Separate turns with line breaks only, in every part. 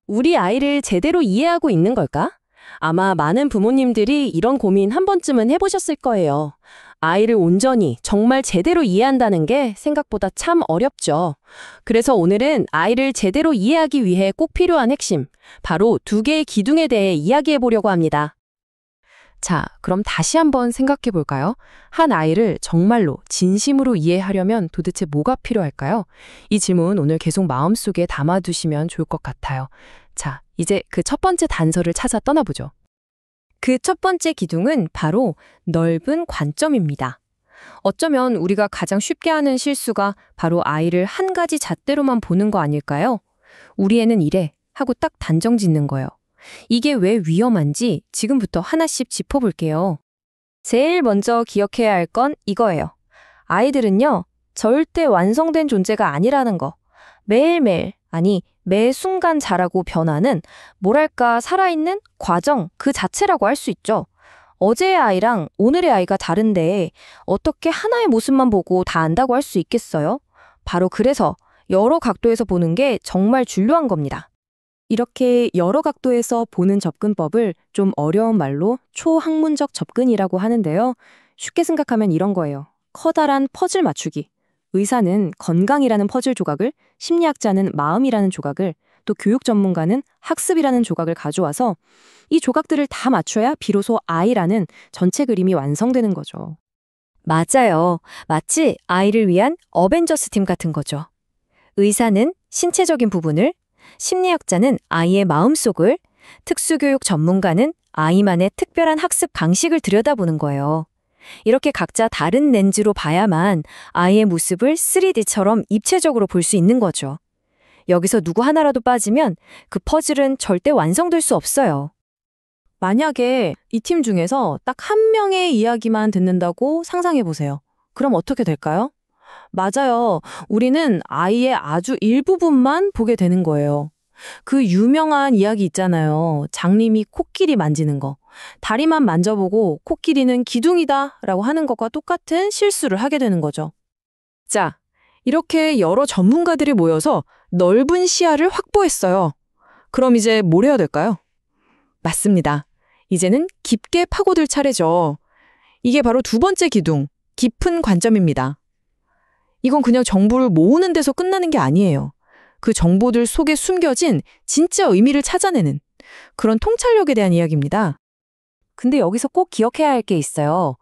우리 아이를 제대로 이해하고 있는 걸까? 아마 많은 부모님들이 이런 고민 한 번쯤은 해보셨을 거예요. 아이를 온전히 정말 제대로 이해한다는 게 생각보다 참 어렵죠. 그래서 오늘은 아이를 제대로 이해하기 위해 꼭 필요한 핵심, 바로 두 개의 기둥에 대해 이야기해 보려고 합니다. 자, 그럼 다시 한번 생각해 볼까요? 한 아이를 정말로 진심으로 이해하려면 도대체 뭐가 필요할까요? 이 질문 오늘 계속 마음속에 담아두시면 좋을 것 같아요. 자, 이제 그 첫 번째 단서를 찾아 떠나보죠. 그 첫 번째 기둥은 바로 넓은 관점입니다. 어쩌면 우리가 가장 쉽게 하는 실수가 바로 아이를 한 가지 잣대로만 보는 거 아닐까요? 우리 애는 이래 하고 딱 단정 짓는 거예요. 이게 왜 위험한지 지금부터 하나씩 짚어볼게요. 제일 먼저 기억해야 할 건 이거예요. 아이들은요, 절대 완성된 존재가 아니라는 거. 매일매일, 아니, 매 순간 자라고 변하는, 뭐랄까, 살아있는 과정 그 자체라고 할 수 있죠. 어제의 아이랑 오늘의 아이가 다른데 어떻게 하나의 모습만 보고 다 안다고 할 수 있겠어요? 바로 그래서 여러 각도에서 보는 게 정말 중요한 겁니다. 이렇게 여러 각도에서 보는 접근법을 좀 어려운 말로 초학문적 접근이라고 하는데요. 쉽게 생각하면 이런 거예요. 커다란 퍼즐 맞추기. 의사는 건강이라는 퍼즐 조각을, 심리학자는 마음이라는 조각을, 또 교육 전문가는 학습이라는 조각을 가져와서 이 조각들을 다 맞춰야 비로소 아이라는 전체 그림이 완성되는 거죠. 맞아요. 마치 아이를 위한 어벤져스 팀 같은 거죠. 의사는 신체적인 부분을, 심리학자는 아이의 마음속을, 특수교육 전문가는 아이만의 특별한 학습 강식을 들여다보는 거예요. 이렇게 각자 다른 렌즈로 봐야만 아이의 모습을 3D처럼 입체적으로 볼 수 있는 거죠. 여기서 누구 하나라도 빠지면 그 퍼즐은 절대 완성될 수 없어요. 만약에 이 팀 중에서 딱 한 명의 이야기만 듣는다고 상상해 보세요. 그럼 어떻게 될까요? 맞아요. 우리는 아이의 아주 일부분만 보게 되는 거예요. 그 유명한 이야기 있잖아요. 장님이 코끼리 만지는 거. 다리만 만져보고 코끼리는 기둥이다 라고 하는 것과 똑같은 실수를 하게 되는 거죠. 자, 이렇게 여러 전문가들이 모여서 넓은 시야를 확보했어요. 그럼 이제 뭘 해야 될까요? 맞습니다. 이제는 깊게 파고들 차례죠. 이게 바로 두 번째 기둥, 깊은 관점입니다. 이건 그냥 정보를 모으는 데서 끝나는 게 아니에요. 그 정보들 속에 숨겨진 진짜 의미를 찾아내는 그런 통찰력에 대한 이야기입니다. 근데 여기서 꼭 기억해야 할 게 있어요.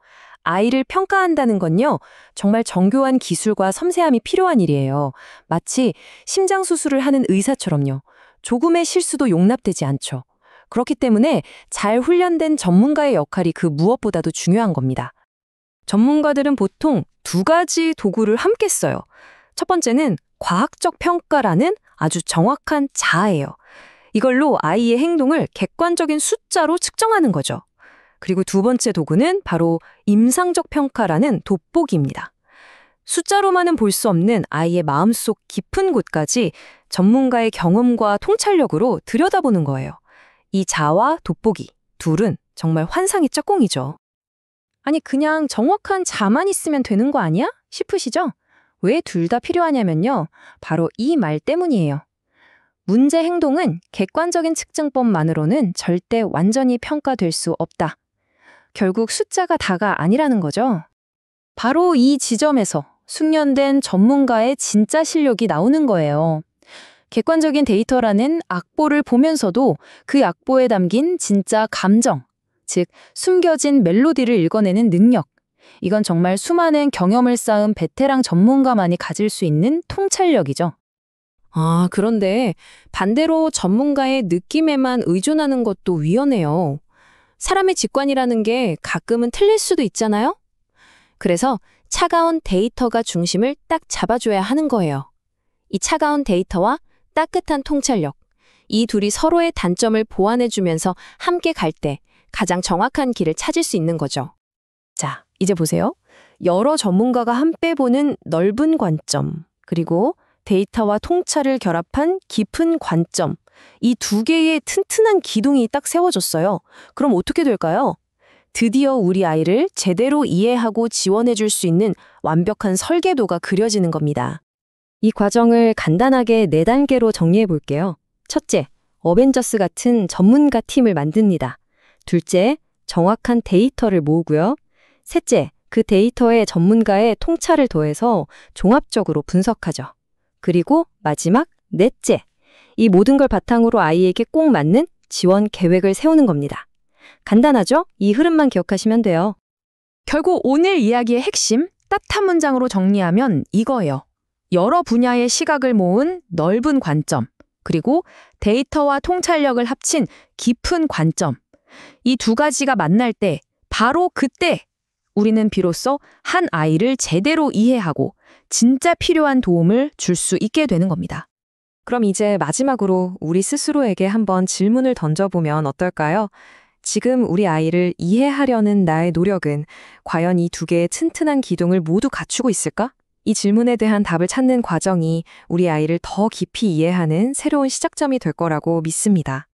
아이를 평가한다는 건요, 정말 정교한 기술과 섬세함이 필요한 일이에요. 마치 심장 수술을 하는 의사처럼요. 조금의 실수도 용납되지 않죠. 그렇기 때문에 잘 훈련된 전문가의 역할이 그 무엇보다도 중요한 겁니다. 전문가들은 보통 두 가지 도구를 함께 써요. 첫 번째는 과학적 평가라는 아주 정확한 자아예요. 이걸로 아이의 행동을 객관적인 숫자로 측정하는 거죠. 그리고 두 번째 도구는 바로 임상적 평가라는 돋보기입니다. 숫자로만은 볼 수 없는 아이의 마음속 깊은 곳까지 전문가의 경험과 통찰력으로 들여다보는 거예요. 이 자와 돋보기, 둘은 정말 환상의 짝꿍이죠. 아니, 그냥 정확한 자만 있으면 되는 거 아니야? 싶으시죠? 왜 둘 다 필요하냐면요. 바로 이 말 때문이에요. 문제 행동은 객관적인 측정법만으로는 절대 완전히 평가될 수 없다. 결국 숫자가 다가 아니라는 거죠. 바로 이 지점에서 숙련된 전문가의 진짜 실력이 나오는 거예요. 객관적인 데이터라는 악보를 보면서도 그 악보에 담긴 진짜 감정, 즉 숨겨진 멜로디를 읽어내는 능력. 이건 정말 수많은 경험을 쌓은 베테랑 전문가만이 가질 수 있는 통찰력이죠. 아, 그런데 반대로 전문가의 느낌에만 의존하는 것도 위험해요. 사람의 직관이라는 게 가끔은 틀릴 수도 있잖아요? 그래서 차가운 데이터가 중심을 딱 잡아줘야 하는 거예요. 이 차가운 데이터와 따뜻한 통찰력, 이 둘이 서로의 단점을 보완해주면서 함께 갈 때 가장 정확한 길을 찾을 수 있는 거죠. 자, 이제 보세요. 여러 전문가가 함께 보는 넓은 관점, 그리고 데이터와 통찰을 결합한 깊은 관점, 이 두 개의 튼튼한 기둥이 딱 세워졌어요. 그럼 어떻게 될까요? 드디어 우리 아이를 제대로 이해하고 지원해 줄 수 있는 완벽한 설계도가 그려지는 겁니다.
이 과정을 간단하게 4단계로 정리해 볼게요. 첫째, 어벤져스 같은 전문가 팀을 만듭니다. 둘째, 정확한 데이터를 모으고요. 셋째, 그 데이터에 전문가의 통찰을 더해서 종합적으로 분석하죠. 그리고 마지막, 넷째, 이 모든 걸 바탕으로 아이에게 꼭 맞는 지원 계획을 세우는 겁니다. 간단하죠? 이 흐름만 기억하시면 돼요.
결국 오늘 이야기의 핵심, 따뜻한 문장으로 정리하면 이거예요. 여러 분야의 시각을 모은 넓은 관점, 그리고 데이터와 통찰력을 합친 깊은 관점. 이 두 가지가 만날 때, 바로 그때 우리는 비로소 한 아이를 제대로 이해하고 진짜 필요한 도움을 줄 수 있게 되는 겁니다.
그럼 이제 마지막으로 우리 스스로에게 한번 질문을 던져보면 어떨까요? 지금 우리 아이를 이해하려는 나의 노력은 과연 이 2개의 튼튼한 기둥을 모두 갖추고 있을까? 이 질문에 대한 답을 찾는 과정이 우리 아이를 더 깊이 이해하는 새로운 시작점이 될 거라고 믿습니다.